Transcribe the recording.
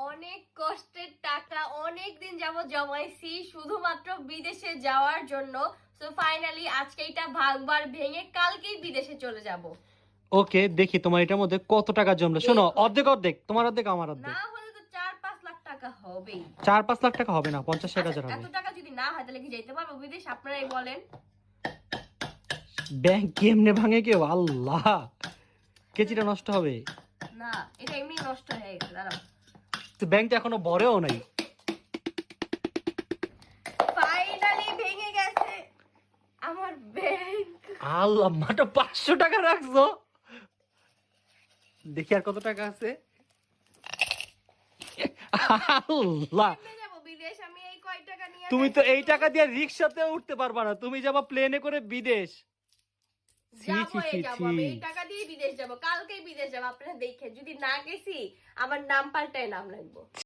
অনেক কষ্টের টাকা অনেক দিন যাবত জমাইছি শুধুমাত্র বিদেশে যাওয়ার জন্য। সো ফাইনালি আজকে এটা ভাগবার ভেঙে কালকেই বিদেশে চলে যাব। ওকে, দেখি তোমার এটার মধ্যে কত টাকা জমলো। শোনো, দেখো। অর্ধেক অর্ধেক, তোমার অর্ধেক আমার অর্ধেক। না হলে তো 4-5 লাখ টাকা হবেই। 4-5 লাখ টাকা হবে না, 50-60 আচ্ছা, হাজার হবে। এত টাকা যদি না হয় তাহলে কি যেতে পারবো বিদেশ? আপনারাই বলেন। ব্যাংক কেমনে ভাঙে কেউ? আল্লাহ, কেজিটা নষ্ট হবে। না, এটা এমনি নষ্ট হয়ে গেছে, দাঁড়াও। তো ব্যাংকটা এখনো ভরেও নাই। ফাইনালি ভেঙে গেছে আমার ব্যাংক। আল্লাহ, মাত্র 500 টাকা রাখছো। দেখি আর কত টাকা আছে। আল্লাহ, কেমনে যাবো বিদেশ আমি এই কয় টাকা নিয়ে? তুমি তো এই টাকা দিয়ে রিক্সাতে উঠতে পারবা না, তুমি যাবা প্লেনে করে বিদেশ। ছি ছি ছি যাবো ছি। আমি এই টাকা দিয়ে বিদেশ যাবো, কালকেই বিদেশ যাবো। আপনারা দেখে যদি না গেছি আমার নাম পাল্টায় নাম রাখবো।